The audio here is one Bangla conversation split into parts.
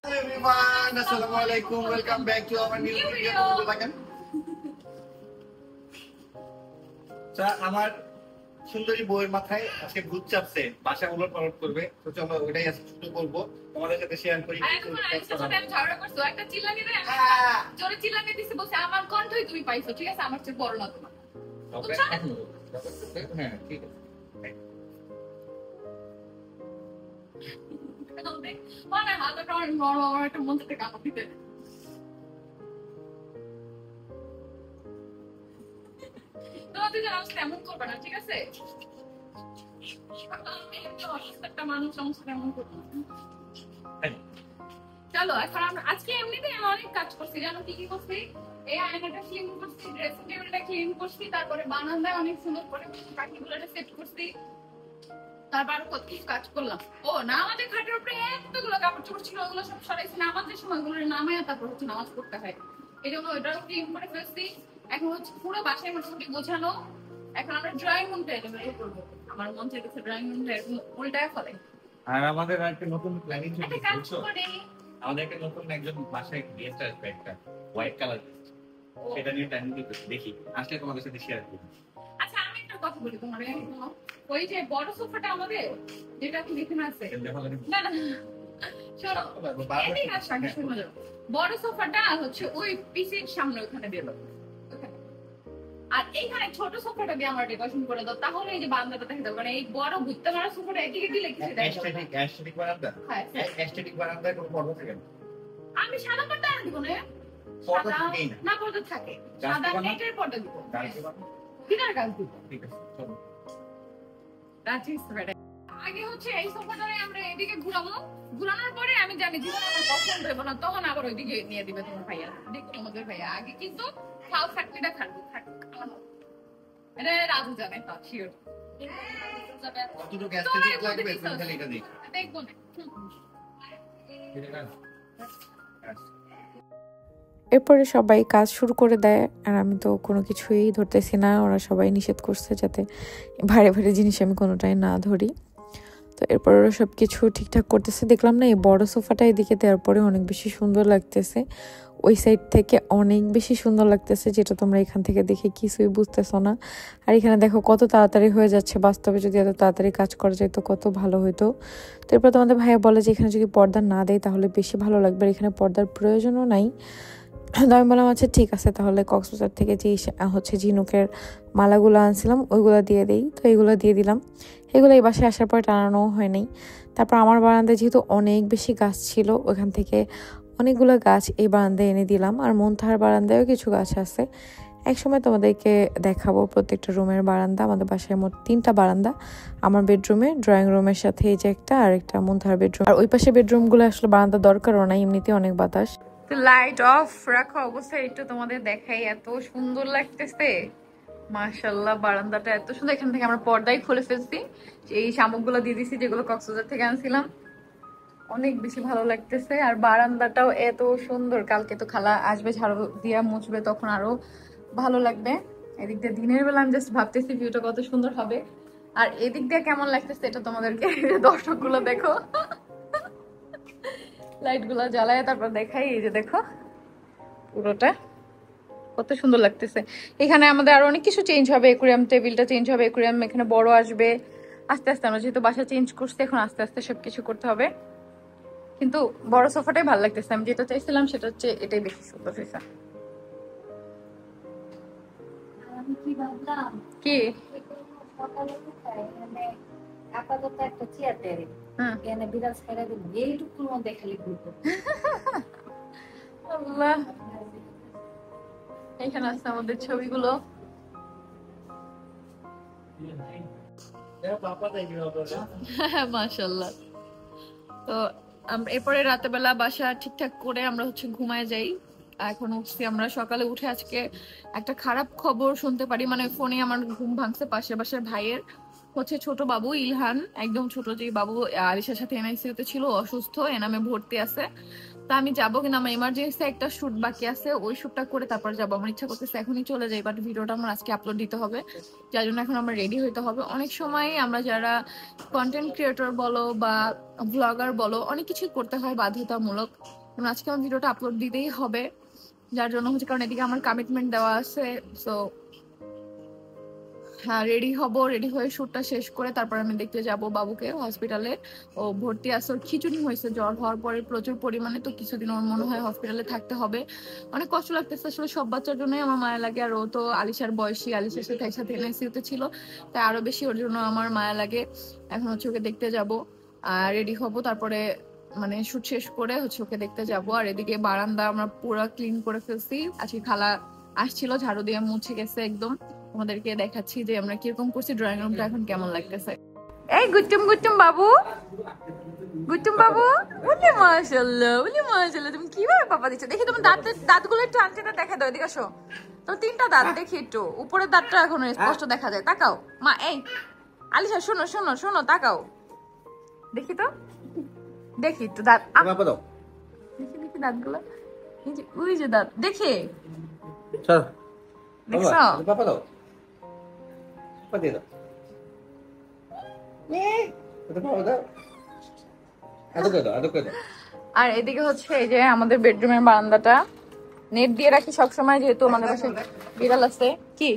Hello everyone, Assalamualaikum. Welcome back to our new video. আমার সুন্দরী বউয়ের মাথায় আজকে ভূত চাপছে, বাসা উলট-পালট করবে। তো চলো ওটাই আজকে শুরু করব, তোমাদের সাথে শেয়ার করি। ঝগড়া করছো, একটা চিল্লানি দেয়, জোরে চিল্লানি দিছে, বলছে আমার কণ্ঠই তুমি পাইছো, ঠিক আছে, আমার চেয়ে বড় না তোমার। হ্যাঁ ঠিক আছে। মানে হাতটা অনেক নরম, আমার একটা মন থেকে কামড় দিতে। তোমাদের যেন তেমন করবে না, ঠিক আছে? একটা মানুষ সমস্যা তেমন করবে না। চলো এখন আমরা আজকে এমনিতে অনেক কাজ করছি, জানো কি কি করছি? এই আয়নাটা ক্লিন করছি, ড্রেসিং টেবিলটা ক্লিন করছি, তারপরে বারান্দায় অনেক সুন্দর করে পাখিগুলোটা সেট করছি, তারপর কত কিছু কাজ করলাম। ও না, আমাদের খাটের উপরে এতগুলো কাপড় চোপড় ছিল, ওগুলো সব সরাইছি, নামাজের সময় ওগুলো নামায় তারপর হচ্ছে নামাজ পড়তে হয়, এই জন্য ওইটাও ক্লিন করে ফেলছি। এখন হচ্ছে পুরো বাসায় মোটামুটি গোছানো। এখন আমরা ড্রয়িং রুমটা এলিমিনেট করবো। আমার মন চাইতেছে ড্রয়িং রুমটা এরকম উল্টায় ফেলে। আর আমাদের একটা নতুন প্ল্যানিং চলছে, বুঝছো? আমাদের একটা নতুন একজন বাসায় গেস্ট আসবে, একটা হোয়াইট কালার, সেটা নিয়ে প্ল্যানিং করতেছি, দেখি আসলে তোমাদের সাথে শেয়ার করব। আচ্ছা আমি একটা কথা বলি তোমার, ওই যে বড় সোফাটা আমাদের যেটা তুমি এখানে আছে, না না শোনো, এদিকে আসো, আগে শুনো যাও। বড় সোফাটা হচ্ছে ওই পিসের সামনে ওখানে দিয়ে দাও, আর এইখানে ছোট সোফাটা দিয়ে আমরা ডেকোরেশন করে দাও, তাহলে এই যে বারান্দাটা দেখে দাও। মানে এই বড় ঘুরতে মারা সোফাটা এদিকে দিলে কিছু দেয় না। অ্যাস্থেটিক বারান্দা, হ্যাঁ অ্যাস্থেটিক বারান্দায় কোনো পর্দা থাকে না। আমি সাদা পর্দা আনি দিব না, পর্দা থাকেই না, না পর্দা থাকে, সাদা নেটের পর্দা দিব, কিনার কাজ দিব। ঠিক আছে চলো রাজিস বেটা। আগে হচ্ছে এই সোফাটারে আমরা এদিকে ঘুরাবো, ঘুরানোর পরে আমি জানি জীবনে আমার পছন্দ হবে না, তখন আবার ওইদিকে নিয়ে দিবে তোমার ভাইয়া। দেখো আমাদের ভাইয়া আগে কিন্তু খাও ফ্যাক্টরিটা খাবো, এটা রাজু জানে, তা শিওর। কতটুকু অ্যাস্থেটিক লাগবে তুমি খালি এটা দেখো, দেখবো না। এরপরে সবাই কাজ শুরু করে দেয়, আর আমি তো কোনো কিছুই ধরতেছি না। ওরা সবাই নিষেধ করছে যাতে ভারী ভারী জিনিস আমি কোনোটাই না ধরি। তো এরপর ওরা সব কিছু ঠিকঠাক করতেছে। দেখলাম না এই বড় সোফাটা এদিকে দেওয়ার পরে অনেক বেশি সুন্দর লাগতেছে, ওই সাইড থেকে অনেক বেশি সুন্দর লাগতেছে, যেটা তোমরা এখান থেকে দেখে কিছুই বুঝতেছো না। আর এখানে দেখো কত তাড়াতাড়ি হয়ে যাচ্ছে, বাস্তবে যদি এত তাড়াতাড়ি কাজ করা যায় তো কত ভালো হতো। তো এরপর তোমাদের ভাইয়া বলে যে এখানে যদি পর্দা না দেয় তাহলে বেশি ভালো লাগবে, এখানে পর্দার প্রয়োজনও নাই। তো আমি বললাম আচ্ছা ঠিক আছে, তাহলে কক্সবাজার থেকে যে হচ্ছে ঝিনুকের মালাগুলো আনছিলাম ওইগুলো দিয়ে দিই। তো এইগুলো দিয়ে দিলাম, এগুলো এই বাসায় আসার পর টানানোও হয় নাই। তারপর আমার বারান্দায় যেহেতু অনেক বেশি গাছ ছিল, ওখান থেকে অনেকগুলো গাছ এই বারান্দায় এনে দিলাম। আর মন্থার বারান্দায়ও কিছু গাছ আছে, একসময় তোমাদেরকে দেখাবো প্রত্যেকটা রুমের বারান্দা। আমাদের বাসায় মোট 3টা বারান্দা, আমার বেডরুমে, ড্রয়িং রুমের সাথে এই যে একটা, আর একটা মন্থার বেডরুম। আর ওই পাশে বেডরুমগুলো আসলে বারান্দা দরকারও নাই, এমনিতে অনেক বাতাস। লাইট অফ রাখা অবস্থায় একটু তোমাদের দেখাই, এত সুন্দর লাগতেছে মাশাআল্লাহ। বারান্দাটা এত সুন্দর, এখান থেকে আমরা পর্দাই খুলে ফেলছি, এই শামুকগুলো দিয়ে দিছি যেগুলো কক্সবাজার থেকে আনছিলাম, অনেক বেশি ভালো লাগতেছে। আর বারান্দাটাও এত সুন্দর, কালকে তো খালা আসবে ঝাড়ু দিয়া মুছবে, তখন আরো ভালো লাগবে। এদিক দিয়ে দিনের বেলা আমি জাস্ট ভাবতেছি ভিউটা কত সুন্দর হবে, আর এদিক দিয়ে কেমন লাগতেছে এটা তোমাদেরকে দর্শকগুলো দেখো, লাইট গুলা জ্বালায় তারপর দেখাই। এই যে দেখো পুরোটা কত সুন্দর লাগতেছে। এখানে আমাদের আরো অনেক কিছু চেঞ্জ হবে, একুরিয়াম টেবিলটা চেঞ্জ হবে, একুরিয়াম এখানে বড় আসবে আস্তে আস্তে। আমরা যেহেতু বাসা চেঞ্জ করছি এখন আস্তে আস্তে সবকিছু করতে হবে, কিন্তু বড় সোফাটাই ভালো লাগতেছে। আমি যেটা চাইছিলাম সেটা হচ্ছে এটাই বেশি সুন্দর হয়েছে। কি আপাতত একটা চেয়ার দেয়, এখানে বিরাজ করে দিন, এইটুকুর মধ্যে খালি ঘুরবো। আল্লাহ, এখানে আছে আমাদের ছবিগুলো। মাশাআল্লাহ। তো এরপরে রাতে বেলা বাসা ঠিকঠাক করে আমরা হচ্ছে ঘুমায় যাই। এখন উঠছি আমরা সকালে উঠে, আজকে একটা খারাপ খবর শুনতে পারি, মানে ফোনে আমার ঘুম ভাঙছে, পাশের বাসার ভাইয়ের হচ্ছে ছোট বাবু ইলহান, একদম ছোট যে বাবু আলিশার সাথে এনআইসিইউ তে ছিল, অসুস্থ, এনামে ভর্তি আছে। তা আমি যাবো, কিন্তু আমার ইমার্জেন্সি একটা শুট বাকি আছে, ওই শুটটা করে তারপর যাবো। আমার ইচ্ছা করতেছে এখনই চলে যাই, বাট ভিডিওটা আমার আজকে আপলোড দিতে হবে, যার জন্য এখন আমরা রেডি হইতে হবে। অনেক সময় আমরা যারা কন্টেন্ট ক্রিয়েটর বলো বা ব্লগার বলো, অনেক কিছুই করতে হয় বাধ্যতামূলক। আজকে আমার ভিডিওটা আপলোড দিতেই হবে, যার জন্য হচ্ছে, কারণ এদিকে আমার কমিটমেন্ট দেওয়া আছে। সো হ্যাঁ, রেডি হব, রেডি হয়ে শুটটা শেষ করে তারপর আমি দেখতে যাব বাবুকে হসপিটালে। ও ভর্তি আছে, ওর খিঁচুনি হয়েছে জ্বর হওয়ার পরে প্রচুর পরিমাণে, তো কিছুদিন ওর মনে হয় হসপিটালে থাকতে হবে। অনেক কষ্ট লাগতেছে আসলে, সব বাচ্চার জন্যই আমার মায়া লাগে। আর ও তো আলিশার বয়সী, আলিশার সাথে একসাথে এনআইসিইউতে ছিল, তাই আরো বেশি ওর জন্য আমার মায়া লাগে। এখন হচ্ছে ওকে দেখতে যাব, আর রেডি হব, তারপরে মানে শুট শেষ করে হচ্ছে ওকে দেখতে যাব। আর এদিকে বারান্দা আমরা পুরো ক্লিন করে ফেলছি, আজকে খালা আসছিল, ঝাড়ু দিয়ে মুছে গেছে একদম। তোমাদেরকে দেখাচ্ছি যে আমরা কিরকম করছি, ড্রয়িং রুমটা এখন কেমন লাগতেছে। এই গুট্টুম গুট্টুম বাবু, গুট্টুম বাবু, বলি মাশাআল্লাহ, বলি মাশাআল্লাহ, তুমি কিভাবে পাপা দিচ্ছ? দেখি তোমার দাঁতগুলো একটু আনতেটা দেখা দাও, এদিকে আসো। তো 3টা দাঁত দেখি একটু, উপরের দাঁতটা এখন স্পষ্ট দেখা যায়, তাকাও মা। এই আলিশা শোনো শোনো শোনো, তাকাও, দেখি তো, দেখি একটু দাঁত, দেখি দেখি দাঁতগুলো, এই যে ওই যে দাঁত, দেখে দেখছো? আর এদিকে হচ্ছে এই যে আমাদের বেডরুমের বারান্দাটা নেট দিয়ে রাখি সবসময়, যেহেতু আমাদের পাশে বিড়াল আছে। কি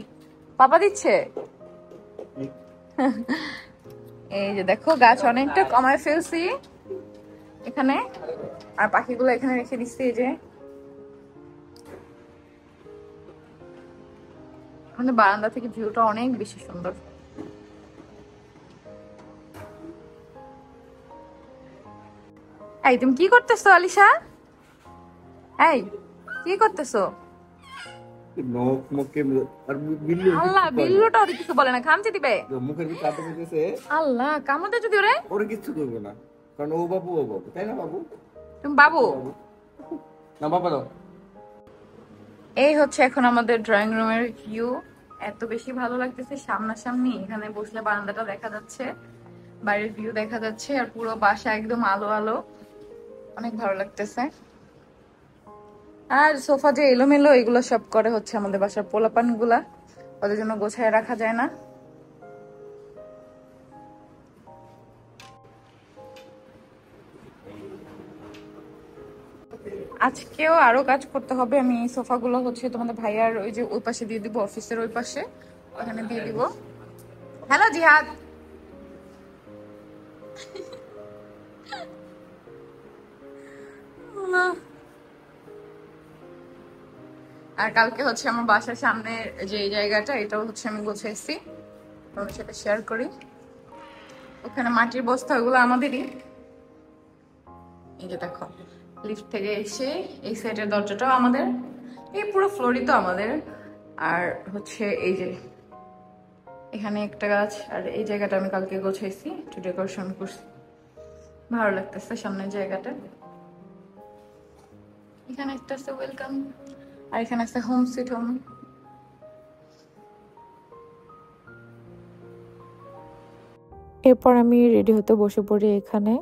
পাপা দিচ্ছে? এই যে দেখো, গাছ অনেকটা কমায় ফেলছি এখানে, আর পাখিগুলো এখানে রেখে দিচ্ছি। এই যে আমাদের বারান্দা থেকে ভিউটা অনেক বেশি সুন্দর। এই তুমি কি করতেছো আলিশা? এই কি করতেছো? আল্লাহ, বিল্লুটা ওরে কিছু বলে না, খামচি দিবে মুখের ভিতরে আটকে গেছে। আল্লাহ, কামড়ে যদি ওরে কিছু করবে না, কারণ ও বাবু, তাই না বাবু? তুমি বাবু না, বাবা দাও। এই হচ্ছে এখন আমাদের ড্রয়িং রুমের ভিউ, এত বেশি ভালো লাগতেছে। সামনাসামনি এখানে বসলে বারান্দাটা দেখা যাচ্ছে, বাইরের ভিউ দেখা যাচ্ছে, আর পুরো বাসা একদম আলো আলো, অনেক ভালো লাগতেছে। আর সোফা যে এলোমেলো, এগুলো সব করে হচ্ছে আমাদের বাসার পোলাপান গুলা, ওদের জন্য গোছায় রাখা যায় না। আজকেও আরো কাজ করতে হবে। আমি এই সোফাগুলো হচ্ছে তোমাদের ভাইয়ার ওই যে ওই পাশে দিয়ে দিব, অফিসের ওই পাশে, ওখানে দিয়ে দিব। হ্যালো জিহাদ, আর কালকে হচ্ছে আমার বাসার সামনে যে এই জায়গাটা, এটাও হচ্ছে আমি গোছাইছি, তোমাদের সাথে শেয়ার করি। ওখানে মাটির বস্তা, ওগুলো আমাদেরই। এই যে দেখো, লিফট থেকে এসে এই সাইডের দরজাটাও আমাদের, এই পুরো ফ্লোরই তো আমাদের। আর হচ্ছে এই যে এখানে একটা গাছ, আর এই জায়গাটা আমি কালকে গোছাইছি, একটু ডেকোরেশন করছি, ভালো লাগতেছে সামনের জায়গাটা। এখানে একটা আছে ওয়েলকাম, আর এখানে আছে হোম সুইট হোম। এরপর আমি রেডি হতে বসে পড়ি। এখানে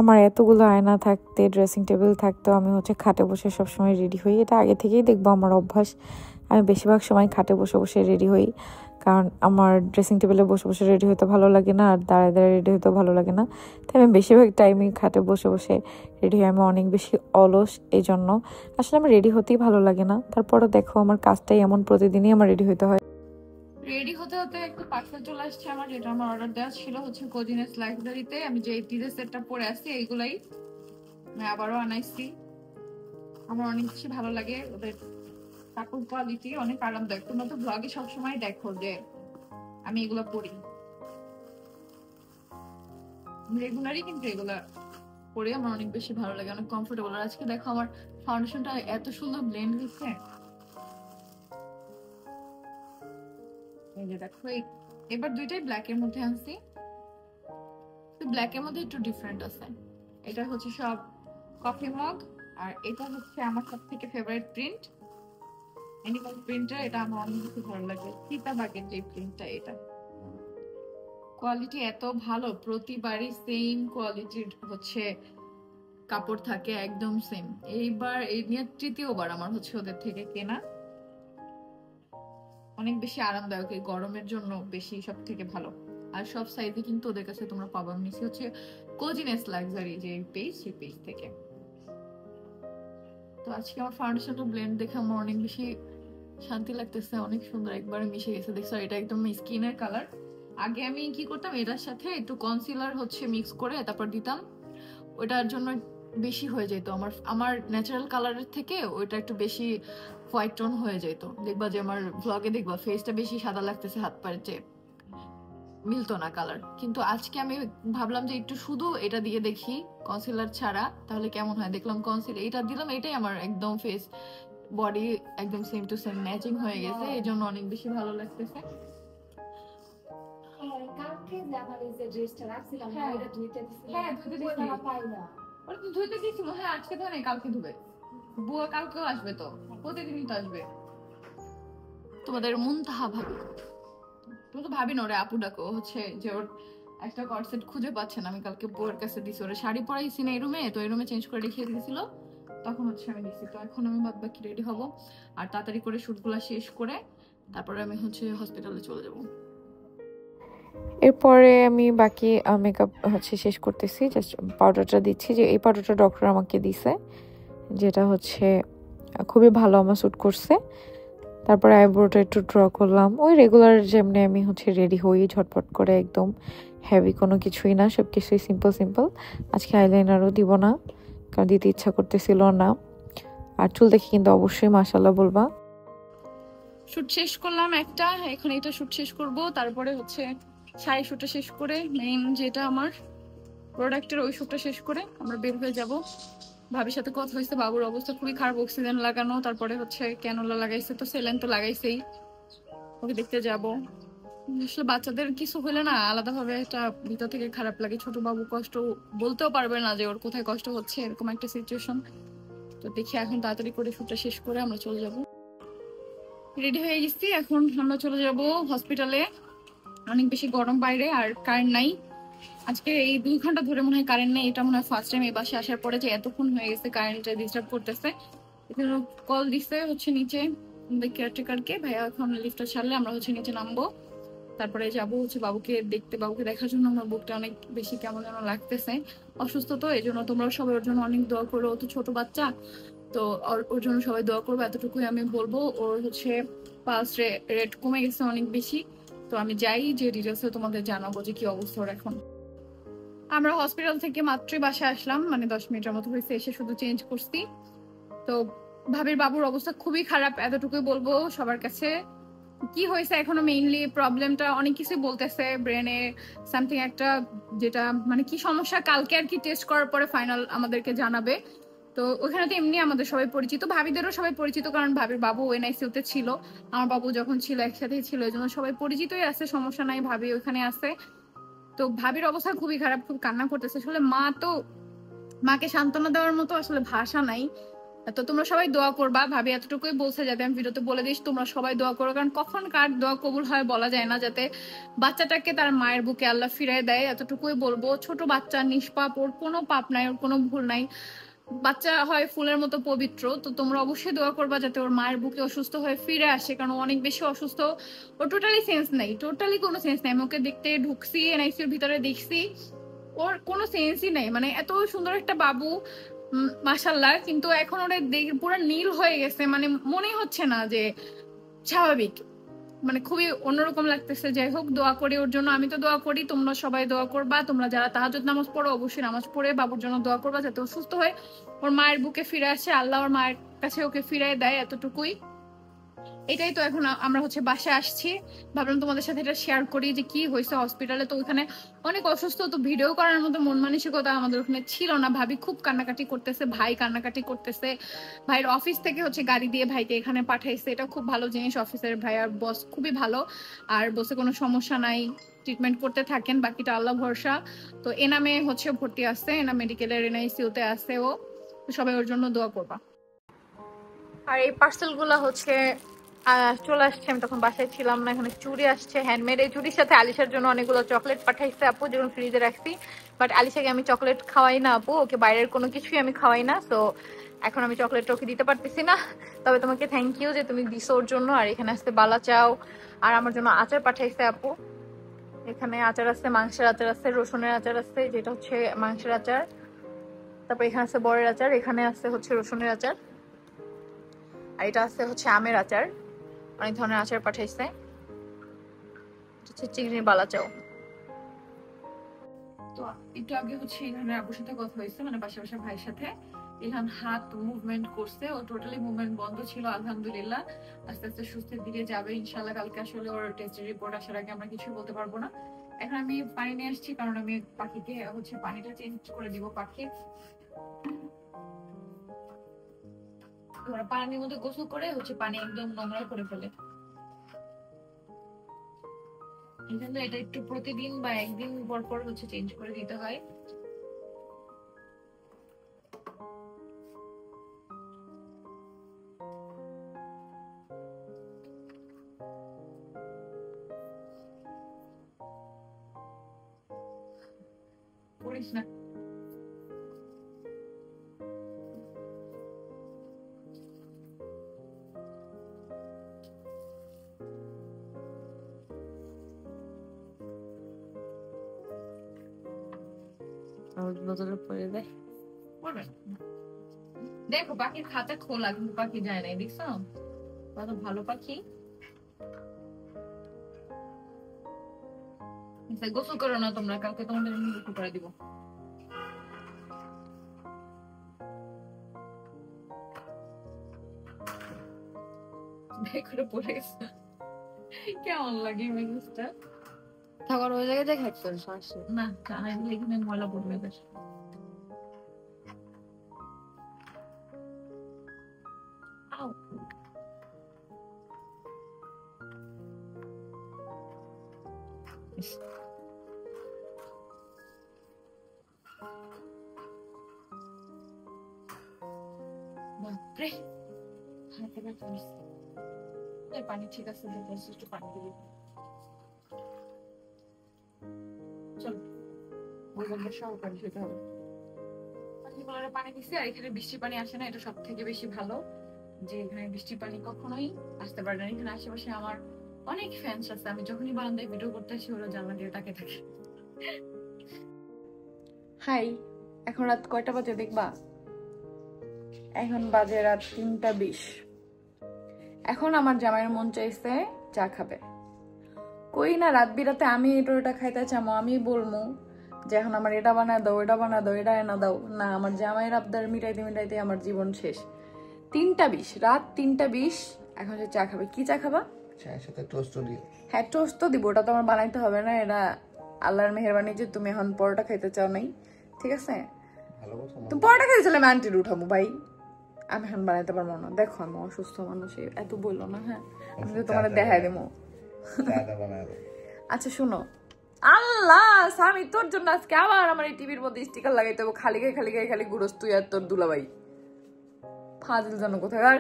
আমার এতগুলো আয়না থাকতে, ড্রেসিং টেবিল থাকতেও আমি হচ্ছে খাটে বসে সবসময় রেডি হই। এটা আগে থেকেই দেখবো আমার অভ্যাস, আমি বেশিরভাগ সময় খাটে বসে বসে রেডি হই, কারণ আমার ড্রেসিং টেবিলে বসে বসে রেডি হতে ভালো লাগে না, আর দাঁড়ায় দাঁড়ায় রেডি হতে ভালো লাগে না। তাই আমি বেশিরভাগ টাইমই খাটে বসে বসে রেডি হই। আমি অনেক বেশি অলস, এই জন্য আসলে আমার রেডি হতেই ভালো লাগে না। তারপরও দেখো, আমার কাজটাই এমন, প্রতিদিনই আমার রেডি হতে হয়। রেডি হতে হতে একটা পার্সেল চলে আসছে আমার, যেটা আমার অর্ডার দেওয়া ছিল হচ্ছে কোজিনেস লাক্সারিতে। আমি যে টিজে সেটটা পরে আসছি, এইগুলাই আমি আবারও আনাইছি। আমার অনেক বেশি ভালো লাগে, ওদের কাপড় কোয়ালিটি অনেক আরামদায়ক। তোমরা তো ব্লগে সবসময় দেখো যে আমি এগুলো পরি, রেগুলারই, কিন্তু এগুলা পরে আমার অনেক বেশি ভালো লাগে, অনেক কমফোর্টেবল। আর আজকে দেখো আমার ফাউন্ডেশনটা এত সুন্দর ব্লেন্ড হয়েছে। এই যে দেখো, এবার দুইটাই ব্ল্যাক এর মধ্যে আনছি, তো ব্ল্যাক এর মধ্যে একটু ডিফারেন্ট আছে। এটা হচ্ছে সব কফি মগ, আর এটা হচ্ছে আমার সব থেকে ফেভারিট প্রিন্ট, অ্যানিমাল প্রিন্টটা। এটা আমার অনেক বেশি ভালো লাগে, চিতাবাঘের যে প্রিন্টটা, এটা কোয়ালিটি এত ভালো, প্রতিবারই সেম কোয়ালিটির হচ্ছে কাপড় থাকে, একদম সেম। এইবার এই নিয়ে তৃতীয়বার আমার হচ্ছে ওদের থেকে কেনা। অনেক বেশি আরামদায়ক, এই গরমের জন্য বেশি সব থেকে ভালো। আর সব সাইজে কিন্তু ওদের কাছে তোমরা পাবা। আমি নিচ্ছি হচ্ছে কোজিনেস লাক্সারি যে পেজ, সেই পেজ থেকে। তো আজকে আমার ফাউন্ডেশনটা ব্লেন্ড দেখে আমার অনেক বেশি শান্তি লাগতেছে, অনেক সুন্দর একবারে মিশে গেছে। দেখছো এটা একদম স্কিনের কালার। আগে আমি কি করতাম, এটার সাথে একটু কনসিলার হচ্ছে মিক্স করে তারপর দিতাম, ওইটার জন্য বেশি হয়ে যেত আমার ন্যাচারাল কালারের থেকে ওইটা একটু বেশি হোয়াইট টোন হয়ে যেত। দেখবা যে আমার ব্লগে দেখবা ফেসটা বেশি সাদা লাগতেছে, হাত পায়ের চেয়ে মিলতো না কালার। কিন্তু আজকে আমি ভাবলাম যে একটু শুধু এটা দিয়ে দেখি কনসিলার ছাড়া, তাহলে কেমন হয়। দেখলাম কনসিলার এটা দিলাম, এটাই আমার একদম ফেস বডি একদম সেম টু সেম ম্যাচিং হয়ে গেছে, এই জন্য অনেক বেশি ভালো লাগতেছে। কালকে যে আমার এই যে ড্রেসটা রাখছিলাম হ্যাঁ। ওটা ধুইতে দিছিলাম। হ্যাঁ, ধুইতে দিছি। ওটা পাই না। ওটা তো ধুইতে দিয়েছিল। হ্যাঁ, আজকে ধরে নেই, কালকে ধুবে। বুয়া কালকেও আসবে, তো প্রতিদিনই তো আসবে। তোমাদের মুনতাহা ভাবি, তুমি তো ভাবি না, ওরে আপু ডাকো, হচ্ছে যে ওর একটা কর্সেট খুঁজে পাচ্ছে না। আমি কালকে বউয়ের কাছে দিছি, ওরা শাড়ি পরাইছি না এই রুমে, তো এই রুমে চেঞ্জ করে রেখে দিয়েছিল, তখন হচ্ছে আমি দিছি। তো এখন আমি বাদ বাকি রেডি হব আর তাড়াতাড়ি করে শুটগুলা শেষ করে তারপরে আমি হচ্ছে হসপিটালে চলে যাব। এরপরে আমি বাকি মেকআপ হচ্ছে শেষ করতেছি, জাস্ট পাউডারটা দিচ্ছি। যে এই পাউডারটা ডক্টর আমাকে দিছে, যেটা হচ্ছে খুবই ভালো, আমার স্যুট করছে। তারপরে আইব্রোটা একটু ড্র করলাম, ওই রেগুলার যেমনি আমি হচ্ছে রেডি হই, ঝটপট করে, একদম হেভি কোনো কিছুই না, সব কিছুই সিম্পল সিম্পল। আজকে আইলাইনারও দিব না, কারণ দিতে ইচ্ছা করতেছিল না। আর চুল দেখে কিন্তু অবশ্যই মাশাআল্লাহ বলবা। শুট শেষ করলাম একটা, এখন এটা শুট শেষ করব, তারপরে হচ্ছে শাড়ি শুটটা শেষ করে মেইন যেটা আমার প্রোডাক্টের ওই শুটটা শেষ করে আমরা বের হয়ে যাব। ভাবির সাথে কথা হয়েছে, বাবুর অবস্থা খুবই খারাপ, অক্সিজেন লাগানো, তারপরে হচ্ছে ক্যানোলা লাগাইছে, তো সেলেন তো লাগাইছেই, ওকে দেখতে যাব। আসলে বাচ্চাদের কিছু হলে না আলাদাভাবে একটা ভিতর থেকে খারাপ লাগে। ছোট বাবু কষ্ট বলতেও পারবে না যে ওর কোথায় কষ্ট হচ্ছে, এরকম একটা সিচুয়েশন। তো দেখি এখন তাড়াতাড়ি করে শুটটা শেষ করে আমরা চলে যাব। রেডি হয়ে গেছি, এখন আমরা চলে যাব হসপিটালে। অনেক বেশি গরম বাইরে, আর কারেন্ট নাই আজকে, এই 2 ঘন্টা ধরে মনে হয় কারেন্ট নেই। এটা মনে হয় ফার্স্ট টাইম এই বাসে আসার পরে যে এতক্ষণ হয়ে গেছে কারেন্টটা ডিস্টার্ব করতেছে। এখানে কল দিছে হচ্ছে নিচে কেয়ারটেকারকে, ভাইয়া এখন লিফটটা ছাড়লে আমরা হচ্ছে নিচে নামবো, তারপরে যাবো হচ্ছে বাবুকে দেখতে। বাবুকে দেখার জন্য আমার বুকটা অনেক বেশি কেমন যেন লাগতেছে, অসুস্থ তো, এই জন্য তোমরা সবাই ওর জন্য অনেক দোয়া করো। ও তো ছোট বাচ্চা, তো ওর জন্য সবাই দোয়া করবো, এতটুকুই আমি বলবো। ওর হচ্ছে পালস রেট কমে গেছে অনেক বেশি, তো আমি যাই যে ডিটেলসে তোমাদের জানাবো যে কি অবস্থা ওর এখন। আমরা হসপিটাল থেকে মাত্রই বাসায় আসলাম, মানে 10 মিনিটের মতো হয়েছে, এসে শুধু চেঞ্জ করছি। তো ভাবির বাবুর অবস্থা খুবই খারাপ, এতটুকুই বলবো সবার কাছে। কি হয়েছে এখনো মেইনলি প্রবলেমটা অনেক কিছু বলতেছে, ব্রেনে সামথিং একটা, যেটা মানে কি সমস্যা কালকে আর কি টেস্ট করার পরে ফাইনাল আমাদেরকে জানাবে। তো ওখানে তো এমনি আমাদের সবাই পরিচিত, ভাবিদেরও সবাই পরিচিত, কারণ ভাবির বাবু এনআইসিউ তে ছিল, আমার বাবু যখন ছিল একসাথেই ছিল, এই জন্য সবাই পরিচিতই আছে, সমস্যা নাই, ভাবি ওখানে আছে। তো ভাবির অবস্থা খুবই খারাপ, খুব কান্না করতেছে। আসলে মাকে সান্ত্বনা দেওয়ার মতো আসলে ভাষা নাই। তো তোমরা সবাই দোয়া করবা, ভাবি এতটুকুই বলছে, যাতে আমি ভিডিওতে বলে দিস তোমরা সবাই দোয়া করো, কারণ কখন কার দোয়া কবুল হয় বলা যায় না, যাতে বাচ্চাটাকে তার মায়ের বুকে আল্লাহ ফিরায় দেয়, এতটুকুই বলবো। ছোট বাচ্চা, নিষ্পাপ, ওর কোনো পাপ নাই, ওর কোনো ভুল নাই, বাচ্চা হয় ফুলের মতো পবিত্র। তো তোমরা অবশ্যই দোয়া করবা যাতে ওর মায়ের বুকে অসুস্থ হয়ে ফিরে আসে, কারণ ও অনেক বেশি অসুস্থ, ওর টোটালি সেন্স নাই, টোটালি কোনো সেন্স নাই। আমি ওকে দেখতে ঢুকছি, এনআইসিউর ভিতরে দেখছি, ওর কোনো সেন্সই নেই, মানে এত সুন্দর একটা বাবু মাশাল্লাহ, কিন্তু এখন ওরা পুরো নীল হয়ে গেছে, মানে মনে হচ্ছে না যে স্বাভাবিক, মানে খুবই অন্যরকম লাগতেছে। যাই হোক, দোয়া করি ওর জন্য, আমি তো দোয়া করি, তোমরা সবাই দোয়া করবা। তোমরা যারা তাহাজ্জুদ নামাজ পড়ো অবশ্যই নামাজ পড়ে বাবুর জন্য দোয়া করবা, যাতে ও সুস্থ হয়ে ওর মায়ের বুকে ফিরে আসে, আল্লাহ ওর মায়ের কাছে ওকে ফিরাই দেয়, এতটুকুই। এটাই তো, এখন আমরা হচ্ছে বাসায় আসছি, ভাবলাম তোমাদের সাথে এটা শেয়ার করি যে কি হয়েছে হসপিটালে। তো ওখানে অনেক অসুস্থ, তো ভিডিও করার মতো মন মানসিকতা আমাদের ওখানে ছিল না। ভাবি খুব কান্নাকাটি করতেছে, ভাই কান্নাকাটি করতেছে, ভাইয়ের অফিস থেকে হচ্ছে গাড়ি দিয়ে ভাইকে এখানে পাঠাইছে, এটা খুব ভালো জিনিস। অফিসের ভাই আর বস খুবই ভালো, আর বসে কোনো সমস্যা নাই, ট্রিটমেন্ট করতে থাকেন, বাকিটা আল্লাহ ভরসা। তো এনামে হচ্ছে ভর্তি আছে, এনা মেডিকেলের এনআইসিউতে আছে ও, সবাই ওর জন্য দোয়া করবা। আর এই পার্সেল গুলা হচ্ছে চলে আসছে, আমি তখন বাসায় ছিলাম না। এখানে চুড়ি আসছে হ্যান্ডমেড, এই চুড়ির সাথে আলিশার জন্য অনেকগুলো চকলেট পাঠাইছে আপু, যেগুলো ফ্রিজে রাখছি। বাট আলিশাকে আমি চকলেট খাওয়াই না আপু, ওকে বাইরের কোনো কিছুই আমি খাওয়াই না। তো এখন আমি চকলেটটা ওকে দিতে পারতেছি না। তবে তোমাকে থ্যাংক ইউ যে তুমি দিছো ওর জন্য। আর এখানে আসতে বালা চাও, আর আমার জন্য আচার পাঠাইছে আপু। এখানে আচার আছে, মাংসের আচার আছে, রসুনের আচার আছে, যেটা হচ্ছে মাংসের আচার। তারপর এখানে আছে বরের আচার, এখানে আছে হচ্ছে রসুনের আচার, আর এটা আছে হচ্ছে আমের আচার। অনেক ধরনের আচার পাঠাইছে। চিংড়ির বালা চাও। তো একটু আগে হচ্ছে ইলহানের আপুর সাথে কথা হয়েছে, মানে পাশাপাশি ভাইয়ের সাথে। ইলহান হাত মুভমেন্ট করছে, ও টোটালি মুভমেন্ট বন্ধ ছিল, আলহামদুলিল্লাহ আস্তে আস্তে সুস্থের দিকে যাবে ইনশাল্লাহ। কালকে আসলে ওর টেস্টের রিপোর্ট আসার আগে আমরা কিছু বলতে পারবো না। এখন আমি পানি নিয়ে আসছি, কারণ আমি পাখিকে হচ্ছে পানিটা চেঞ্জ করে দিব। পাখি পানির মধ্যে গোসল করে হচ্ছে পানি একদম নোংরা করে ফেলে। কিন্তু এটা একটু প্রতিদিন বা একদিন পর পর হচ্ছে চেঞ্জ করে দিতে হয়। করিস না। দেখো পাখির খাঁচা খোলা, কিন্তু পাখি যায় নাই, দেখছো কত ভালো পাখি। গোসল করো না তোমরা, কালকে তোমাদের গোসল করে দিব। দেখো পড়ে গেছে, কেমন লাগে মেজাজটা। থাকার ওই জায়গায় দেখ সমস্যা না, এখানে ময়লা পড়বে। পানি ঠিক আছে, একটু পানি দিবি। চলো সহকারে খেতে হবে। পানি দিচ্ছি, আর এখানে বৃষ্টির পানি আসে না, এটা সব থেকে বেশি ভালো যে এখানে বৃষ্টির পানি কখনোই আসতে পারে না। এখানে আশেপাশে আমার অনেক ফ্যান্স আছে, আমি যখনই বারান্দায় ভিডিও করতে আসি ওরা জানলা দিয়ে তাকে থাকে। হাই, এখন রাত কয়টা বাজে দেখবা? এখন বাজে রাত 3:20। এখন আমার জামাইয়ের মন চাইছে চা খাবে। কই না রাত বিরাতে আমি এটা খাইতে চামো, আমি বলবো যে এখন আমার এটা বানা দাও, এটা বানা দাও, এটা এনে দাও। না, আমার জামাইয়ের আবদার মিটাইতে মিটাইতে আমার জীবন শেষ। 3:20, রাত 3:20, এখন যে চা খাবে। কি চা খাবা? চায়ের সাথে টোস্ট দিও। হ্যাঁ, টোস্ট তো দিব, ওটা তো আমার বানাইতে হবে না। এটা আল্লাহর মেহেরবানি যে তুমি এখন পরোটা খাইতে চাও নাই, ঠিক আছে? ভালো কথা। তুমি পরোটা খাইতে চাইলে আমি আন্টির উঠাবো ভাই, আমি এখন বানাইতে পারবো না। দেখো আমি অসুস্থ মানুষ, এত বললো না। হ্যাঁ, আমি তো তোমার দেখাই দেবো। আচ্ছা শোনো, আল্লাহ স্বামী তোর জন্য আজকে আবার আমার এই টিভির মধ্যে স্টিকার লাগাইতে হবে। খালি গায়ে খালি গায়ে খালি ঘুরোস তুই আর তোর দুলাভাই, ফাজিল জানো কোথাকার।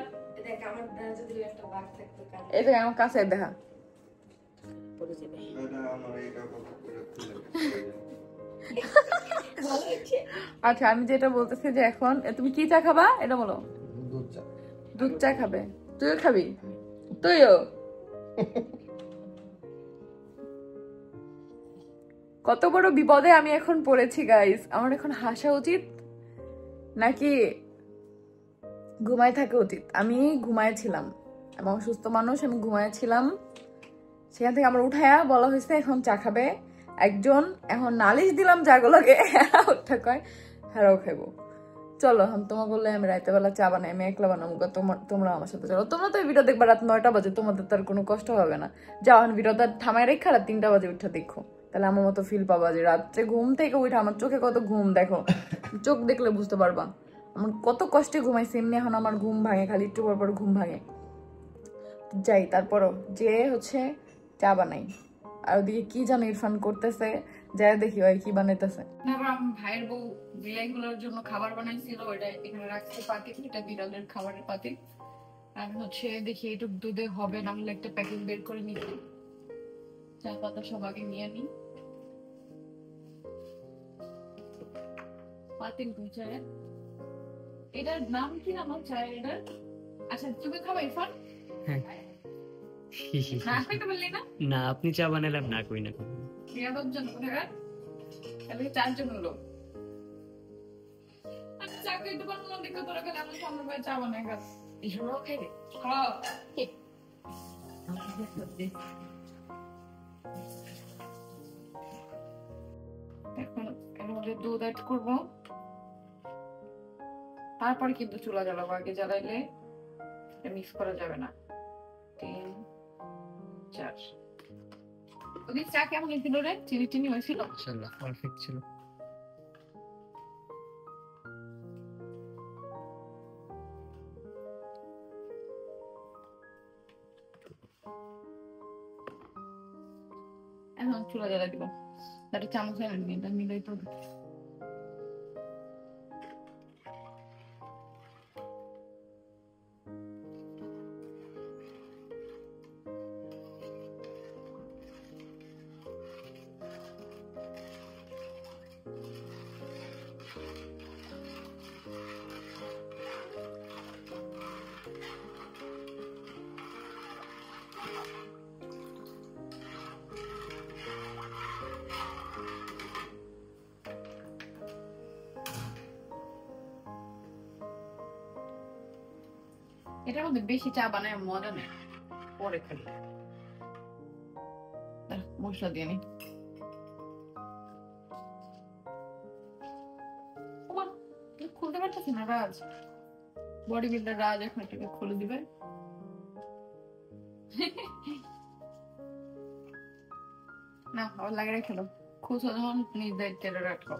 এটা আমার কাছে দেখা। আচ্ছা আমি যেটা বলতেছি যে এখন তুমি কি চা খাবা এটা বলো। দুধ চা খাবে? তুইও খাবি? তুইও? কত বড় বিপদে আমি এখন পড়েছি গাইস। আমার এখন হাসা উচিত নাকি ঘুমায় থাকা উচিত? আমি ঘুমায়ছিলাম, আমি অসুস্থ মানুষ, আমি ঘুমায়ছিলাম। সেখান থেকে আমার উঠায়া বলা হয়েছে এখন চা খাবে একজন। এখন নালিশ দিলাম যাগুলোকে, ওটা কয় হ্যাঁ খাইবো। চলো আমি তোমাকে বললে আমি রাইতে বেলা চা বানাই, আমি একলা বানাবো। তোমরা আমার সাথে চলো। তোমরা তো এই ভিডিও দেখবা রাত 9টা বাজে, তোমাদের তার কোনো কষ্ট হবে না। যাও আমি ভিডিওটা থামাই রেখা রাত 3টা বাজে উঠা দেখো, তাহলে আমার মতো ফিল পাবা যে রাত্রে ঘুম থেকে উঠে আমার চোখে কত ঘুম। দেখো চোখ দেখলে বুঝতে পারবা আমার কত কষ্টে ঘুমাইছি। এমনি এখন আমার ঘুম ভাঙে, খালি একটু পর পর ঘুম ভাঙে। যাই তারপরও যে হচ্ছে চা বানাই। আর ওদিকে কি জানো ইরফান করতেছে, যাই দেখি ওই কি বানাইতেছে। ভাইয়ের বউ বিলাইগুলোর জন্য খাবার বানাইছিল, ওইটা এখানে রাখছে পাতিল, এটা বিড়ালের খাবারের পাতিল। আর হচ্ছে দেখি এইটুক দুধে হবে না হলে একটা প্যাকেট বের করে নিচ্ছি, চা পাতা সব আগে নিয়ে নি। পাতিল চায়ের এটার নাম কি আমার চায়ের এটার? আচ্ছা তুমি খাবে ইরফান? হ্যাঁ। না খাইতে বললি না? না আপনি চা বানালাম না কই না কই। বিয়াদব জন কোথাকার, তাহলে 4 জন লোক আচ্ছা চা খাইতে পারবো না দেখে তোরা গেলে আমার সামনে ভাই চা বানায় গেল এসবও খাইবে। হ্যাঁ এখন এর মধ্যে দুধ অ্যাড করবো, তারপর কিন্তু চুলা জ্বালাবো, আগে জ্বালাইলে মিক্স করা যাবে না। 3 4 ওদিক চা কেমন হয়েছিল রে? চিনি টিনি হয়েছিল? মাশাআল্লাহ পারফেক্ট ছিল। এখন চুলা জ্বালা দিব, তার চামচ এনে নিই, এটা মিলাই তো এটার মধ্যে বেশি চা বানায় মজা নেই, পরে খালি মশলা দিয়ে নি। খুলতে পারতেছি না রাজ, বডি বিল্ডার রাজ এখন এটাকে খুলে দিবে। না আবার লাগে রেখে দাও, খুঁজো যখন নিজ দায়িত্বের রাখো।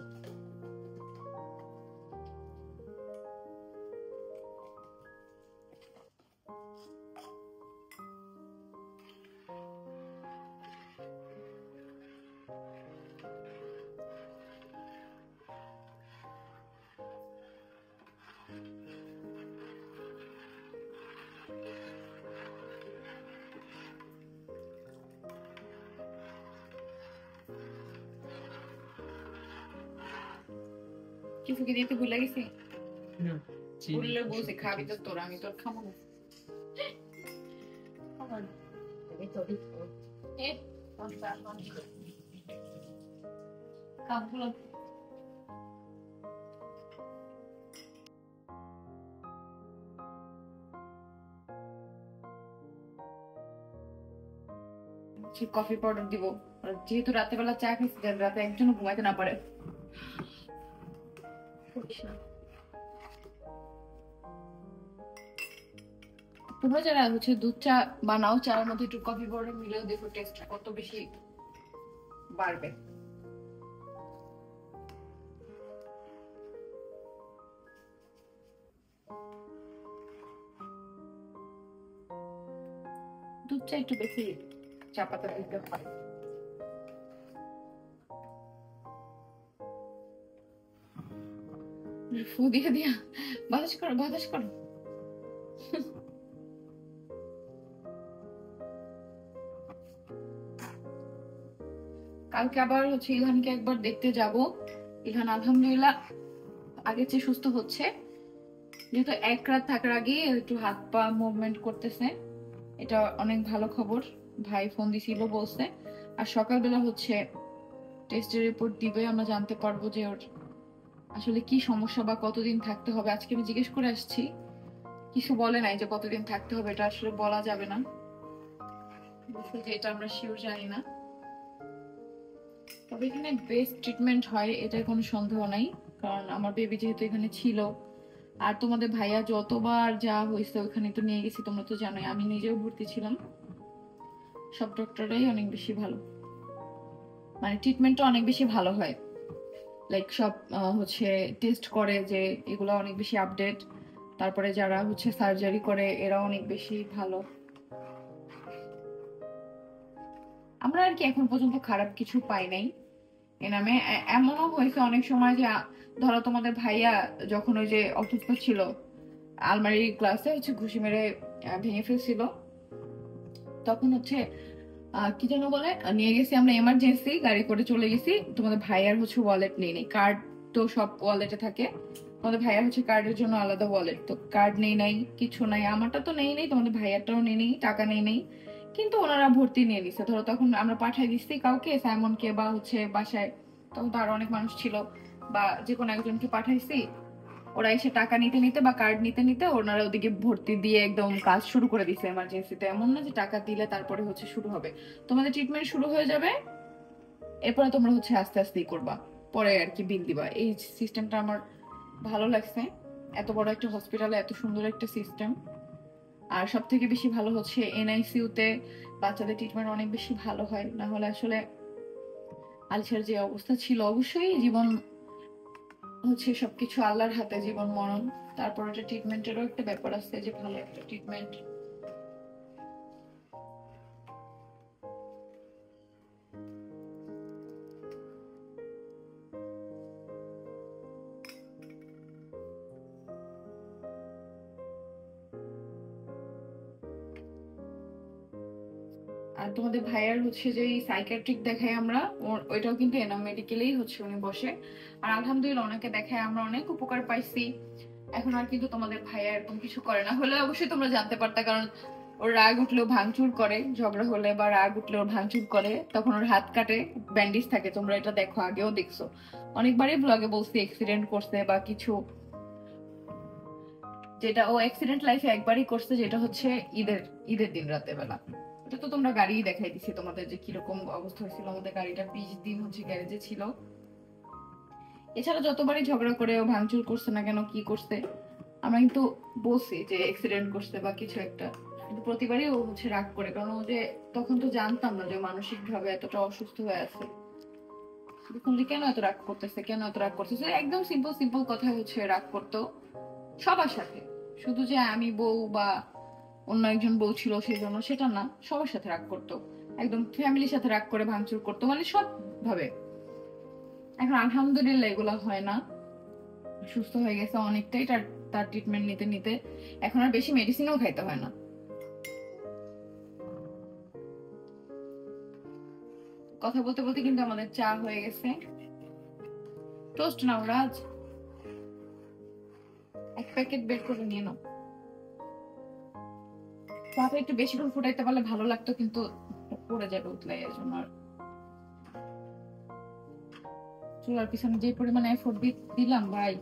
কিছু কি দিতে ভুলে গেছি? না ভুললে বলছি খাবি তো তোর, আমি তোর খাবো না। কাপগুলো কফি পাউডার দিব, যেহেতু রাতে বেলা চা খেয়েছি, রাতে একজনও ঘুমাইতে না পারে। তোমরা যারা হচ্ছে দুধ চা বানাও, চার মধ্যে একটু কফি পাউডার মিলেও দেখো টেস্ট কত বেশি বাড়বে। দুধ চা একটু বেশি চা পাতা দিতে হয়। ফু দিয়ে দিয়া বাতাস করো বাতাস করো। কালকে আবার হচ্ছে ইলহানকে একবার দেখতে যাব। ইলহান আলহামদুলিল্লাহ আগের চেয়ে সুস্থ হচ্ছে, যেহেতু 1 রাত থাকার আগে একটু হাত পা মুভমেন্ট করতেছে, এটা অনেক ভালো খবর। ভাই ফোন দিছিল বলছে, আর সকালবেলা হচ্ছে টেস্টের রিপোর্ট দিবে, আমরা জানতে পারবো যে ওর আসলে কি সমস্যা বা কতদিন থাকতে হবে। আজকে আমি জিজ্ঞেস করে আসছি, কিছু বলে নাই যে কতদিন থাকতে হবে, এটা আসলে বলা যাবে না, যে এটা আমরা শিওর জানি না। তবে এখানে বেস্ট ট্রিটমেন্ট হয়, এটার কোনো সন্দেহ নাই, কারণ আমার বেবি যেহেতু এখানে ছিল। আর তোমাদের ভাইয়া যতবার যা হয়েছে ওখানে তো নিয়ে গেছি, তোমরা তো জানোই, আমি নিজেও ভর্তি ছিলাম। সব ডক্টররাই অনেক বেশি ভালো, মানে ট্রিটমেন্টটা অনেক বেশি ভালো হয়। লাইক সব হচ্ছে টেস্ট করে যে এগুলো অনেক বেশি আপডেট, তারপরে যারা হচ্ছে সার্জারি করে এরা অনেক বেশি ভালো। আমরা আর কি এখন পর্যন্ত খারাপ কিছু পাই নাই এ নামে। এমনও হয়েছে অনেক সময় যে ধরো তোমাদের ভাইয়া যখন ওই যে অসুস্থ ছিল, আলমারির গ্লাসে হচ্ছে ঘুষি মেরে ভেঙে ফেলছিল, তখন হচ্ছে কি যেন বলে, নিয়ে গেছি আমরা এমার্জেন্সি গাড়ি করে চলে গেছি। তোমাদের ভাইয়ার হচ্ছে ওয়ালেট নেই, কার্ড তো সব ওয়ালেটে থাকে, তোমাদের ভাইয়ার হচ্ছে কার্ডের জন্য আলাদা ওয়ালেট, তো কার্ড নেই নাই, কিছু নাই, আমারটা তো নেই, তোমাদের ভাইয়ারটাও নেই, টাকা নেই, কিন্তু ওনারা ভর্তি নিয়ে নিছে। ধরো তখন আমরা পাঠাই দিচ্ছি কাউকে, সাইমনকে বা হচ্ছে বাসায়, তখন তো আরো অনেক মানুষ ছিল, বা যে কোনো একজনকে পাঠাইছি, ওরা এসে টাকা নিতে বা কার্ড নিতে ওনারা ওদিকে ভর্তি দিয়ে একদম কাজ শুরু করে দিছে এমার্জেন্সিতে। এমন না যে টাকা দিলে তারপরে হচ্ছে শুরু হবে, তোমাদের ট্রিটমেন্ট শুরু হয়ে যাবে, এরপরে তোমরা হচ্ছে আস্তে আস্তেই করবা, পরে আর কি বিল দিবা। এই সিস্টেমটা আমার ভালো লাগছে, এত বড় একটা হসপিটালে এত সুন্দর একটা সিস্টেম। আর সব থেকে বেশি ভালো হচ্ছে এনআইসিউতে বাচ্চাদের ট্রিটমেন্ট অনেক বেশি ভালো হয়, না হলে আসলে আলিশার যে অবস্থা ছিল, অবশ্যই জীবন হচ্ছে সবকিছু আল্লাহর হাতে, জীবন মরণ, তারপর একটা ট্রিটমেন্টেরও একটা ব্যাপার আছে, যে ভালো একটা ট্রিটমেন্ট। আর তোমাদের ভাইয়ার হচ্ছে যে সাইকিয়াট্রিক দেখাই আমরা, ওইটাও কিন্তু এনাম মেডিকেলেই হচ্ছে উনি বসে। আর আলহামদুলিল্লাহ ওনাকে দেখায় আমরা অনেক উপকার পাইছি। এখন আর কিন্তু তোমাদের ভাইয়া এরকম কিছু করে না, হলে অবশ্যই তোমরা জানতে পারতা, কারণ ওর রাগ উঠলেও ভাঙচুর করে, ঝগড়া হলে বা রাগ উঠলে ওর ভাঙচুর করে, তখন ওর হাত কাটে, ব্যান্ডেজ থাকে, তোমরা এটা দেখো, আগেও দেখছো অনেকবারই ব্লগে বলছি অ্যাক্সিডেন্ট করছে বা কিছু, যেটা ও অ্যাক্সিডেন্ট লাইফে একবারই করছে, যেটা হচ্ছে ঈদের দিন রাতের বেলা। এটা তো তোমরা গাড়ি দেখাই দিছি তোমাদের যে কিরকম অবস্থা হয়েছিল, আমাদের গাড়িটা 20 দিন হচ্ছে গ্যারেজে ছিল। এছাড়া যতবারই ঝগড়া করে ও ভাঙচুর করছে না কেন, কি করছে, আমরা কিন্তু বলছি যে অ্যাক্সিডেন্ট করছে বা কিছু একটা, কিন্তু প্রতিবারই ও হচ্ছে রাগ করে, কারণ ও যে তখন তো জানতাম না যে মানসিক ভাবে এতটা অসুস্থ হয়ে আছে। দেখুন যে কেন এত রাগ করতেছে, একদম সিম্পল কথা হচ্ছে রাগ করতো সবার সাথে, শুধু যে আমি বউ বা অন্য একজন বউ ছিল সেই জন্য সেটা না, সবার সাথে রাগ করতো, একদম ফ্যামিলির সাথে রাগ করে ভাঙচুর করতো, মানে সব ভাবে। এখন আলহামদুলিল্লাহ এগুলো হয় না, সুস্থ হয়ে গেছে অনেকটাই, তার ট্রিটমেন্ট নিতে এখন আর বেশি মেডিসিনও খাইতে হয় না। কথা বলতে কিন্তু আমাদের চা হয়ে গেছে। টোস্ট নাও রাজ, এক প্যাকেট বের করে নিয়ে নাও। চাটা একটু বেশি করে ফুটাইতে পারলে ভালো লাগতো, কিন্তু পড়ে যাবে উতলাই, এর জন্য চুলার পিছনে যে পরিমাণে এফোর্ট দিলাম ভাই।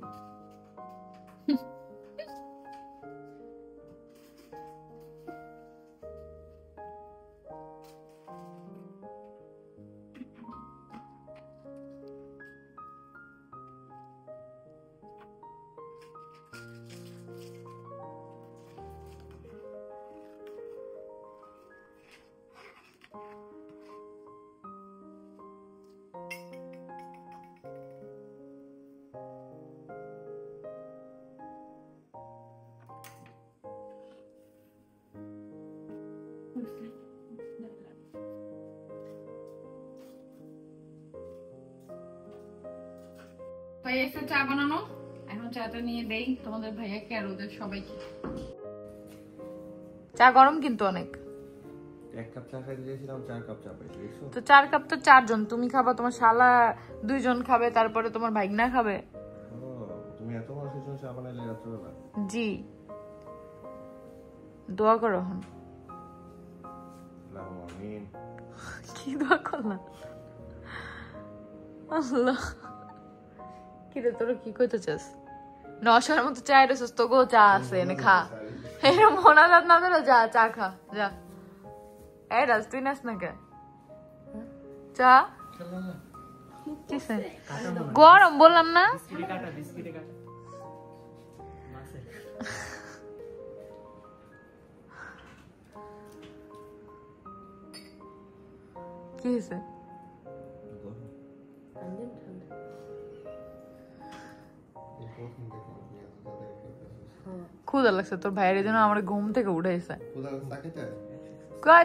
ভাইয়া এসে চা বানানো, এখন চাটা নিয়ে দেই তোমাদের ভাইয়াকে আর ওদের সবাইকে। চা গরম কিন্তু অনেক। এক কাপ চা খাইতে দিয়েছিলাম, 4 কাপ চা পাইছি, দেখছো? তো 4 কাপ তো 4 জন, তুমি খাবা, তোমার শালা 2 জন খাবে, তারপরে তোমার ভাইগনা খাবে। ও তুমি এত মানুষের জন্য চা বানাইলে রাত্রেবেলা? জি, দোয়া করো। এখন আমিন। কি দোয়া করলাম? আল্লাহ, কি রে তোর কি কইতে চাস? 900-এর মতো চা এসেছিস, তোকেও চা আছে, এনে খা। এরকম মোনাজাত না করে যা চা খা, যা। এই রাজ, তুই নাস না কে? চা গরম বললাম না? কি হয়েছে? ক্ষুধা লাগছে তোর ভাইয়ের জন্য, আমার ঘুম থেকে উঠেছে।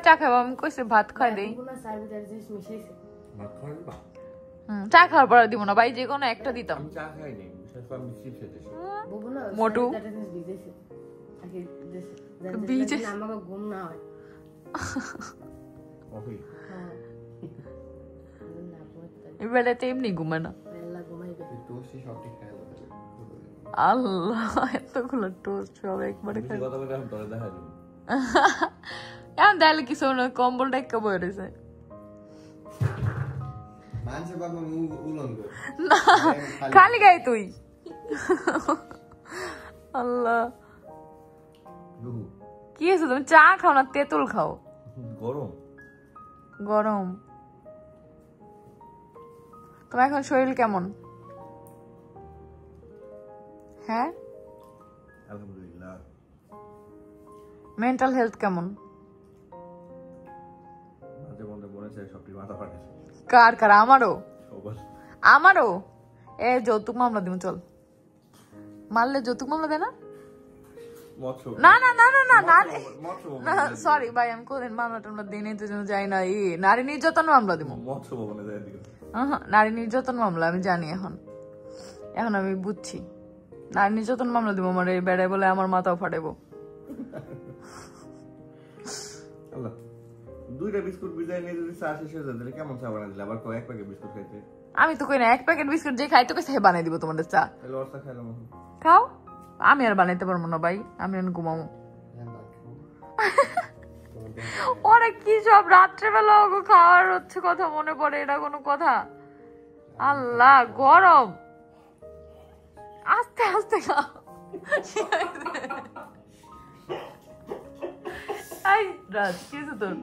চা খাবো, আমি কইছি ভাত খাই দেই। চা খাওয়ার পর দিব না ভাই, যে কোনো একটা দিতাম। মোটু বিচে আমাকে ঘুম না হয় অফি বেলাতে এমনি ঘুমায় না। আল্লাহ ঘুমাইবে টোস্টই সব ঠিক খায় না তাহলে আল্লাহ এতগুলো টোস্ট সব একবারে খাই। কথা বলে আমি তোরে দেখা যাবে এখন দেখলে কিছু না, কম্বলটা একটা বয়ে রয়েছে। মানছে বাবা উলঙ্গ না খালি গায়ে তুই। আল্লাহ রুহু কি হয়েছে, তুমি চা খাও না তেঁতুল খাও? গরম গরম। তোমার এখন শরীর কেমন? হ্যাঁ আলহামদুলিল্লাহ। মেন্টাল হেলথ কেমন? মাঝে মধ্যে মনে চাই সবটি মাথা ফাটে কার কার? আমারও সবার আমারও। এ যৌতুক মামলা দিব, চল। মারলে যৌতুক মামলা দেয় না? মৎস্য না না না না না না মৎস্য না সরি ভাই, আমি কোনদিন মামলা টামলা দিই নাই, তুই যাই না। ই নারী নির্যাতন মামলা দিব। মৎস্য ভবনে যায় দিকে নারী নির্যাতন মামলা আমি জানি, এখন এখন আমি বুঝছি। নারী নির্যাতন মামলা দিব, আমার এই বেড়ায় বলে আমার মাথাও ফাটাবো। আল্লাহ দুইটা বিস্কুট ভিজাই নিয়ে যদি চা শেষ হয়ে যায় তাহলে কেমন চা বানাই দিলে? আবার এক প্যাকেট বিস্কুট খাইতে আমি তো কই না, এক প্যাকেট বিস্কুট যে খাইতে কইছে বানাই দিব তোমাদের চা। তাহলে ওর চা খাইলাম খাও। আমি আর বানাইতে পারবো না ভাই, আমি এখন ঘুমাবো। ওরা কি সব রাত্রেবেলা ওগো খাওয়ার হচ্ছে কথা মনে পড়ে, এটা কোনো কথা? আল্লাহ গরম, আস্তে আস্তে খাও। এই রাত কিছু তোর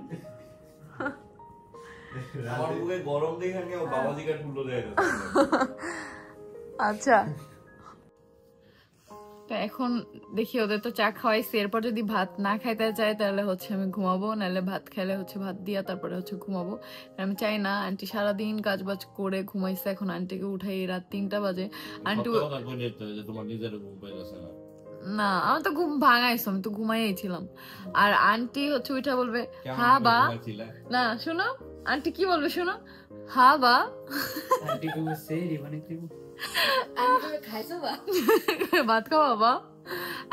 আমার মুখে গরম দেখে নিয়ে বাবাজি কাট ফুলো দেয় আচ্ছা। তো এখন দেখি ওদের তো চা খাওয়াইছি, এরপর যদি ভাত না খাইতে চাই তাহলে হচ্ছে আমি ঘুমাবো, নাহলে ভাত খাইলে হচ্ছে ভাত দিয়া তারপরে হচ্ছে ঘুমাবো। আমি চাই না আন্টি সারাদিন কাজ বাজ করে ঘুমাইছে, এখন আন্টিকে উঠাই রাত 3টা বাজে। আন্টি না, আমার তো ঘুম ভাঙাইছো, আমি তো ঘুমাইয়াই ছিলাম। আর আন্টি হচ্ছে উঠা বলবে হা বা, না শোনো আন্টি কি বলবে শোনো, হা বা ভাত খাওয়া বা।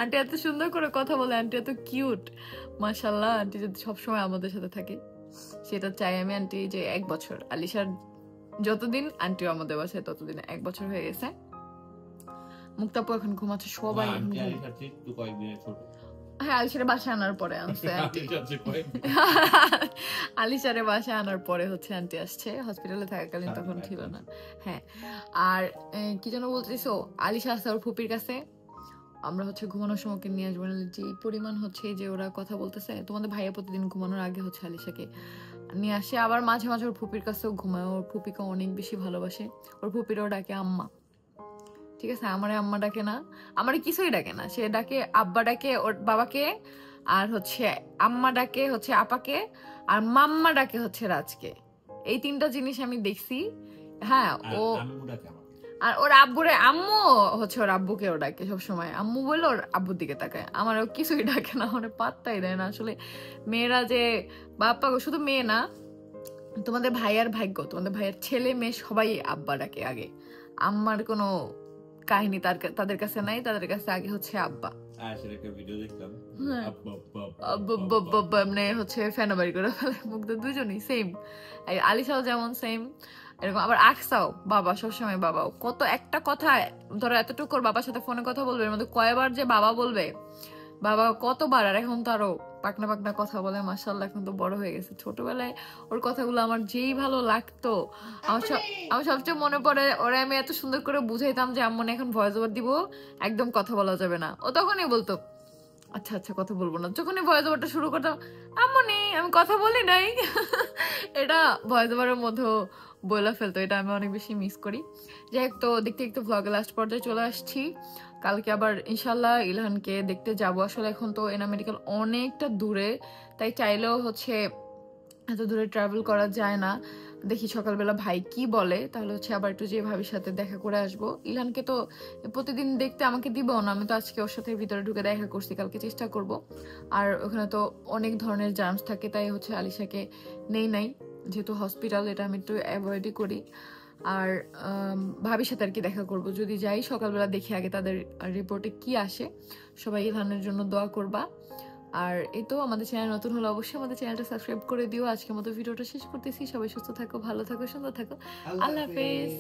আন্টি এত সুন্দর করে কথা বলে, আন্টি এত কিউট মাশাআল্লাহ। আন্টি যদি সবসময় আমাদের সাথে থাকে সেটা চাই আমি। আন্টি যে 1 বছর, আলিশার যতদিন আন্টিও আমাদের বাসায় ততদিন 1 বছর হয়ে গেছে। মুক্তাপু এখন ঘুমাচ্ছে, সবাই হ্যাঁ আলিশারে বাসায় আনার পরে আনছে আলিশারে বাসায় আনার পরে হচ্ছে আন্টি আসছে, হসপিটালে থাকাকালীন তখন ছিল না। হ্যাঁ আর কি যেন বলতেছো, আলিশা আসছে ওর ফুপির কাছে, আমরা হচ্ছে ঘুমানোর সময় নিয়ে আসবো। যে পরিমাণ হচ্ছে যে ওরা কথা বলতেছে, তোমাদের ভাইয়া প্রতিদিন ঘুমানোর আগে হচ্ছে আলিশাকে নিয়ে আসে, আবার মাঝে মাঝে ওর ফুপির কাছেও ঘুমায়। ওর ফুপিকে অনেক বেশি ভালোবাসে, ওর ফুপিরও ডাকে আম্মা, ঠিক আছে? আমারে আম্মা ডাকে না, আমারে কিছুই ডাকে না, সে ডাকে আব্বা ডাকে ওর বাবাকে, আর হচ্ছে আম্মা ডাকে হচ্ছে আপাকে, আর মাম্মা ডাকে হচ্ছে রাজকে। এই 3টা জিনিস আমি দেখছি। হ্যাঁ ও আর ওর আব্বুরে আম্মু হচ্ছে ওর আব্বুকে ও ডাকে সবসময়, আম্মু বলে ওর আব্বুর দিকে তাকায়, আমার কিছুই ডাকে না, ওরা পাত্তাই দেয় না। আসলে মেয়েরা যে বাপ্পা, শুধু মেয়ে না, তোমাদের ভাইয়ার ভাগ্য, তোমাদের ভাইয়ার ছেলে মেয়ে সবাই আব্বা ডাকে আগে। আম্মার কোনো কাহিনী তাদের কাছে নাই, তাদের কাছে আগে হচ্ছে আব্বা। মানে হচ্ছে ফেনাবাড়ি করে ফেলে মুগ্ধ, দুজনই সেম। আলিশাও যেমন সেম এরকম, আবার আকসাও বাবা, সবসময় বাবাও। কত একটা কথা ধরো এতটুকু ওর বাবার সাথে ফোনে কথা বলবে, এর মধ্যে কয়বার যে বাবা বলবে, বাবা কতবার। আর এখন তো আরো পাকনা পাকনা কথা বলে মাশাআল্লাহ, এখন তো বড় হয়ে গেছে। ছোটবেলায় ওর কথাগুলো আমার যেই ভালো লাগতো, আমার সবচেয়ে মনে পড়ে ওরা আমি এত সুন্দর করে বুঝাইতাম যে আম্মু এখন ভয়েস ওভার দিব, একদম কথা বলা যাবে না। ও তখনই বলতো আচ্ছা আচ্ছা কথা বলবো না। যখনই ভয়েস ওভারটা শুরু করতাম, আম্মু নেই আমি কথা বলি নাই, এটা ভয়েস ওভারের মধ্যে বলে ফেলতো। এটা আমি অনেক বেশি মিস করি। যাই হোক, তো দেখতে দেখতে ভ্লগের লাস্ট পর্যায়ে চলে আসছি। কালকে আবার ইনশাল্লাহ ইলহানকে দেখতে যাব। আসলে এখন তো এনা মেডিকেল অনেকটা দূরে, তাই চাইলেও হচ্ছে এত দূরে ট্রাভেল করা যায় না। দেখি সকালবেলা ভাই কি বলে, তাহলে হচ্ছে আবার একটু যে ভাবির সাথে দেখা করে আসবো। ইলহানকে তো প্রতিদিন দেখতে আমাকে দিব না, আমি তো আজকে ওর সাথে ভিতরে ঢুকে দেখা করছি, কালকে চেষ্টা করব। আর ওখানে তো অনেক ধরনের জার্মস থাকে, তাই হচ্ছে আলিশাকে নেই নাই, যেহেতু হসপিটাল, এটা আমি একটু অ্যাভয়েডই করি। আর ভাবির সাথে আর কি দেখা করব, যদি যাই সকালবেলা দেখি আগে তাদের রিপোর্টে কি আসে। সবাই ইলহানের জন্য দোয়া করবা। আর এই তো আমাদের চ্যানেল নতুন হলে অবশ্যই আমাদের চ্যানেলটা সাবস্ক্রাইব করে দিও। আজকের মতো ভিডিওটা শেষ করতেছি। সবাই সুস্থ থাকো, ভালো থাকো, সুন্দর থাকো। আল্লাহ হাফেজ।